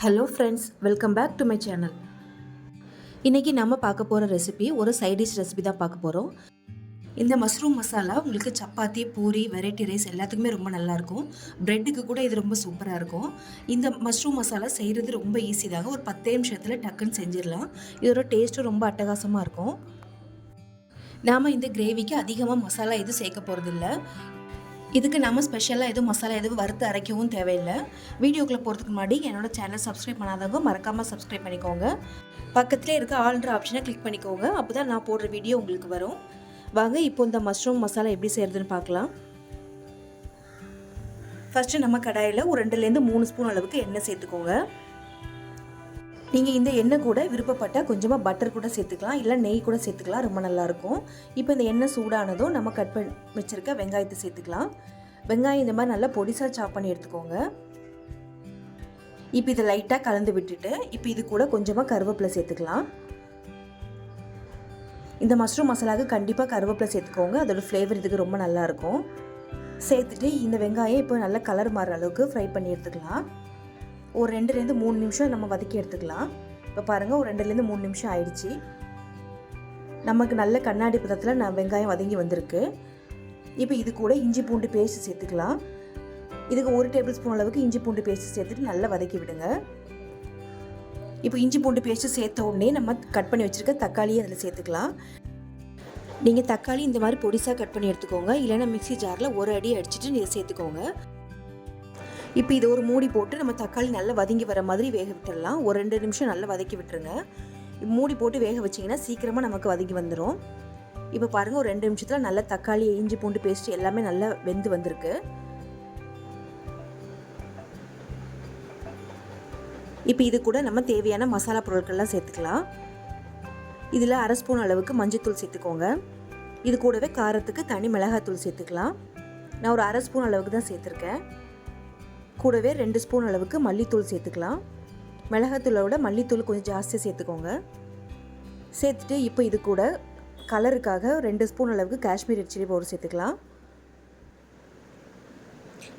Hello friends, welcome back to my channel. இன்றைக்கி நம்ம பார்க்க போகிற ரெசிபி ஒரு சைட் டிஷ் ரெசிபி தான் பார்க்க போகிறோம். இந்த மஷ்ரூம் மசாலா உங்களுக்கு சப்பாத்தி, பூரி, வெரைட்டி ரைஸ் எல்லாத்துக்குமே ரொம்ப நல்லாயிருக்கும். ப்ரெட்டுக்கு கூட இது ரொம்ப சூப்பராக இருக்கும். இந்த மஷ்ரூம் மசாலா செய்கிறது ரொம்ப ஈஸி தாங்க. ஒரு 10 நிமிஷத்தில் டக்குன்னு செஞ்சிடலாம். இதோட டேஸ்ட்டும் ரொம்ப அட்டகாசமாக இருக்கும். நாம் இந்த கிரேவிக்கு அதிகமாக மசாலா எதுவும் சேர்க்க போகிறதில்ல. இதுக்கு நம்ம ஸ்பெஷலாக எதுவும் மசாலா எதுவும் வறுத்து அரைக்கவும் தேவையில்லை. வீடியோக்குள்ளே போகிறதுக்கு முன்னாடி என்னோடய சேனல் சப்ஸ்கிரைப் பண்ணாதவங்க மறக்காமல் சப்ஸ்கிரைப் பண்ணிக்கோங்க. பக்கத்துலேயே இருக்க ஆல்ன்ற ஆப்ஷனை கிளிக் பண்ணிக்கோங்க. அப்போ தான் நான் போடுற வீடியோ உங்களுக்கு வரும். வாங்க இப்போ இந்த மஷ்ரூம் மசாலா எப்படி செய்கிறதுன்னு பார்க்கலாம். ஃபஸ்ட்டு நம்ம கடாயில் ஒரு 2லேருந்து 3 ஸ்பூன் அளவுக்கு எண்ணெய் சேர்த்துக்கோங்க. நீங்கள் இந்த எண்ணெய் கூட விருப்பப்பட்டால் கொஞ்சமாக பட்டர் கூட சேர்த்துக்கலாம், இல்லை நெய் கூட சேர்த்துக்கலாம், ரொம்ப நல்லாயிருக்கும். இப்போ இந்த எண்ணெய் சூடானதும் நம்ம கட் பண்ணி வச்சுருக்க வெங்காயத்தை சேர்த்துக்கலாம். வெங்காயம் இந்த மாதிரி நல்லா பொடிசாக சாப் பண்ணி எடுத்துக்கோங்க. இப்போ இதை லைட்டாக கலந்து விட்டுட்டு இப்போ இது கூட கொஞ்சமாக கருவேப்பிலை சேர்த்துக்கலாம். இந்த மஷ்ரூம் மசாலாவுக்கு கண்டிப்பாக கருவேப்பிலை சேர்த்துக்கோங்க, அதோடய ஃப்ளேவர் இதுக்கு ரொம்ப நல்லாயிருக்கும். சேர்த்துட்டு இந்த வெங்காயம் இப்போ நல்லா கலர் மாறுற அளவுக்கு ஃப்ரை பண்ணி எடுத்துக்கலாம். ஒரு 2லேருந்து 3 நிமிஷம் நம்ம வதக்கி எடுத்துக்கலாம். இப்போ பாருங்கள், ஒரு 2லேருந்து 3 நிமிஷம் ஆயிடுச்சு. நமக்கு நல்ல கண்ணாடி பதத்தில் வெங்காயம் வதங்கி வந்திருக்கு. இப்போ இது கூட இஞ்சி பூண்டு பேஸ்ட் சேர்த்துக்கலாம். இதுக்கு 1 டேபிள் ஸ்பூன் அளவுக்கு இஞ்சி பூண்டு பேஸ்ட் சேர்த்துட்டு நல்லா வதக்கி விடுங்க. இப்போ இஞ்சி பூண்டு பேஸ்ட்டு சேர்த்த உடனே நம்ம கட் பண்ணி வச்சுருக்க தக்காளியை அதில் சேர்த்துக்கலாம். நீங்கள் தக்காளி இந்த மாதிரி பொடிசாக கட் பண்ணி எடுத்துக்கோங்க, இல்லைன்னா மிக்ஸி ஜாரில் ஒரு அடி அடிச்சுட்டு நீங்கள் சேர்த்துக்கோங்க. இப்போ இது ஒரு மூடி போட்டு நம்ம தக்காளி நல்லா வதங்கி வர மாதிரி வேக விட்டுடலாம். ஒரு 2 நிமிஷம் நல்லா வதக்கி விட்டுருங்க. மூடி போட்டு வேக வச்சிங்கன்னா சீக்கிரமாக நமக்கு வதங்கி வந்துடும். இப்போ பாருங்கள், ஒரு 2 நிமிஷத்தில் நல்லா தக்காளி, இஞ்சி பூண்டு பேஸ்ட் எல்லாமே நல்லா வெந்து வந்திருக்கு. இப்போ இது கூட நம்ம தேவையான மசாலா பொருட்கள்லாம் சேர்த்துக்கலாம். இதில் 1/2 ஸ்பூன் அளவுக்கு மஞ்சள்தூள் சேர்த்துக்கோங்க. இது கூடவே காரத்துக்கு தனி மிளகாத்தூள் சேர்த்துக்கலாம். நான் ஒரு 1/2 ஸ்பூன் அளவுக்கு தான் சேர்த்துருக்கேன். கூடவே 2 ஸ்பூன் அளவுக்கு மல்லித்தூள் சேர்த்துக்கலாம். மிளகாத்தூளோட மல்லித்தூள் கொஞ்சம் ஜாஸ்தியாக சேர்த்துக்கோங்க. சேர்த்துட்டு இப்போ இது கூட கலருக்காக 2 ஸ்பூன் அளவுக்கு காஷ்மீர் ரெட் சில்லி பவுடர் சேர்த்துக்கலாம்.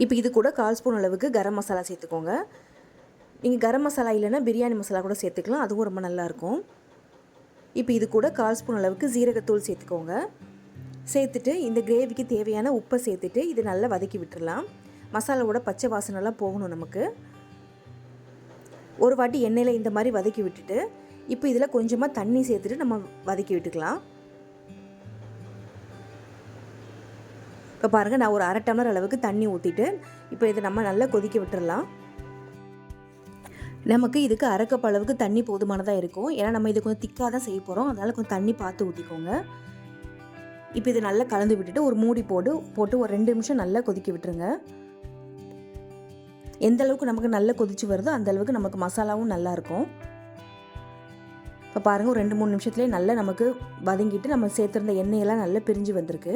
இப்போ இது கூட 1/4 ஸ்பூன் அளவுக்கு கரம் மசாலா சேர்த்துக்கோங்க. நீங்கள் கரம் மசாலா இல்லைன்னா பிரியாணி மசாலா கூட சேர்த்துக்கலாம், அதுவும் ரொம்ப நல்லாயிருக்கும். இப்போ இது கூட 1/4 ஸ்பூன் அளவுக்கு ஜீரகத்தூள் சேர்த்துக்கோங்க. சேர்த்துட்டு இந்த கிரேவிக்கு தேவையான உப்பை சேர்த்துட்டு இது நல்லா வதக்கி விட்டுடலாம். மசாலாவோட பச்சை வாசனைலாம் போகணும் நமக்கு. ஒரு வாட்டி எண்ணெயில் இந்த மாதிரி வதக்கி விட்டுட்டு இப்போ இதில் கொஞ்சமாக தண்ணி சேர்த்துட்டு நம்ம வதக்கி விட்டுக்கலாம். இப்போ பாருங்கள், நான் ஒரு 1/2 டம்ளர் அளவுக்கு தண்ணி ஊற்றிட்டு இப்போ இதை நம்ம நல்லா கொதிக்க விட்டுடலாம். நமக்கு இதுக்கு 1/2 கப் அளவுக்கு தண்ணி போதுமானதாக இருக்கும். ஏன்னா நம்ம இது கொஞ்சம் திக்காக தான் செய்ய போகிறோம், அதனால் கொஞ்சம் தண்ணி பார்த்து ஊற்றிக்கோங்க. இப்போ இது நல்லா கலந்து விட்டுட்டு ஒரு மூடி போட்டு ஒரு 2 நிமிஷம் நல்லா கொதிக்க விட்டுருங்க. எந்த அளவுக்கு நமக்கு நல்லா கொதிச்சு வருதோ அந்த அளவுக்கு நமக்கு மசாலாவும் நல்லாயிருக்கும். இப்போ பாருங்கள், ஒரு 2-3 நிமிஷத்துலேயே நல்லா நமக்கு வதங்கிட்டு நம்ம சேர்த்துருந்த எண்ணெயெல்லாம் நல்லா பிரிஞ்சு வந்திருக்கு.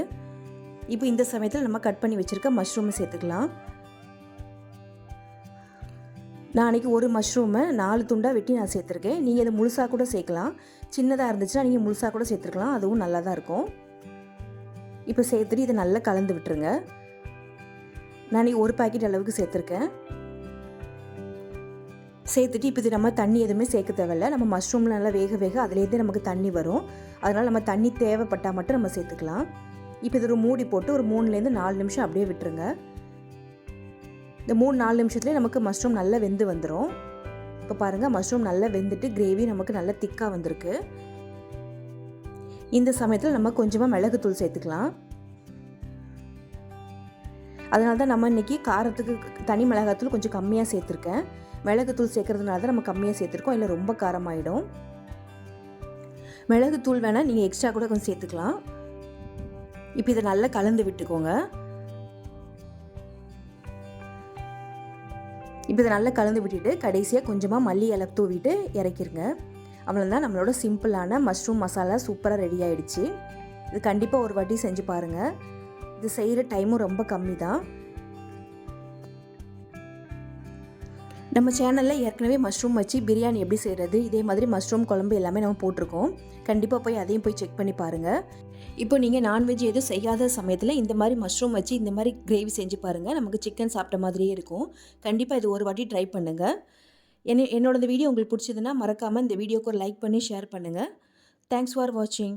இப்போ இந்த சமயத்தில் நம்ம கட் பண்ணி வச்சுருக்க மஷ்ரூமை சேர்த்துக்கலாம். நான் அன்றைக்கி ஒரு மஷ்ரூமை 4 துண்டாக வெட்டி நான் சேர்த்துருக்கேன். நீங்கள் இதை முழுசாக கூட சேர்க்கலாம். சின்னதாக இருந்துச்சுன்னா நீங்கள் முழுசாக கூட சேர்த்துருக்கலாம், அதுவும் நல்லா தான் இருக்கும். இப்போ சேர்த்துட்டு இதை நல்லா கலந்து விட்டுருங்க. நான் ஒரு பாக்கெட் அளவுக்கு சேர்த்துருக்கேன். சேர்த்துட்டு இப்போ இது நம்ம தண்ணி எதுவுமே சேர்க்க தேவையில்லை. நம்ம மஷ்ரூமில் நல்லா வேக அதுலேருந்து நமக்கு தண்ணி வரும். அதனால் நம்ம தண்ணி தேவைப்பட்டால் மட்டும் நம்ம சேர்த்துக்கலாம். இப்போ இது ஒரு மூடி போட்டு ஒரு 3லேருந்து 4 நிமிஷம் அப்படியே விட்டுருங்க. இந்த 3-4 நிமிஷத்துலேயே நமக்கு மஷ்ரூம் நல்லா வெந்து வந்துடும். இப்போ பாருங்கள், மஷ்ரூம் நல்லா வெந்துட்டு கிரேவி நமக்கு நல்லா திக்காக வந்திருக்கு. இந்த சமயத்தில் நம்ம கொஞ்சமாக மிளகுத்தூள் சேர்த்துக்கலாம். அதனால தான் நம்ம இன்றைக்கி காரத்துக்கு தனி மிளகாத்தூள் கொஞ்சம் கம்மியாக சேர்த்துருக்கேன். மிளகுத்தூள் சேர்க்கறதுனால தான் நம்ம கம்மியாக சேர்த்துருக்கோம், இல்லை ரொம்ப காரமாயிடும். மிளகுத்தூள் வேணால் நீங்கள் எக்ஸ்ட்ரா கூட கொஞ்சம் சேர்த்துக்கலாம். இப்போ இதை நல்லா கலந்து விட்டுக்கோங்க. இப்போ இதை நல்லா கலந்து விட்டுட்டு கடைசியாக கொஞ்சமாக மல்லி இலை தூவிட்டு இறக்கிருங்க. அவ்வளோதான், நம்மளோட சிம்பிளான மஷ்ரூம் மசாலா சூப்பராக ரெடி ஆகிடுச்சு. இது கண்டிப்பாக ஒரு வாட்டி செஞ்சு பாருங்கள். இது செய்கிற டைமும் ரொம்ப கம்மி தான். நம்ம சேனலில் ஏற்கனவே மஷ்ரூம் வச்சு பிரியாணி எப்படி செய்கிறது, இதே மாதிரி மஷ்ரூம் குழம்பு எல்லாமே நம்ம போட்டிருக்கோம். கண்டிப்பாக அதையும் போய் செக் பண்ணி பாருங்கள். இப்போ நீங்கள் நான்வெஜ் எதுவும் செய்யாத சமயத்தில் இந்த மாதிரி மஷ்ரூம் வச்சு இந்த மாதிரி கிரேவி செஞ்சு பாருங்கள். நமக்கு சிக்கன் சாப்பிட்ட மாதிரியே இருக்கும். கண்டிப்பாக இது ஒரு வாட்டி ட்ரை பண்ணுங்கள். என்னோட இந்த வீடியோ உங்களுக்கு பிடிச்சதுன்னா மறக்காமல் இந்த வீடியோக்கு ஒரு லைக் பண்ணி ஷேர் பண்ணுங்கள். தேங்க்ஸ் ஃபார் வாட்சிங்.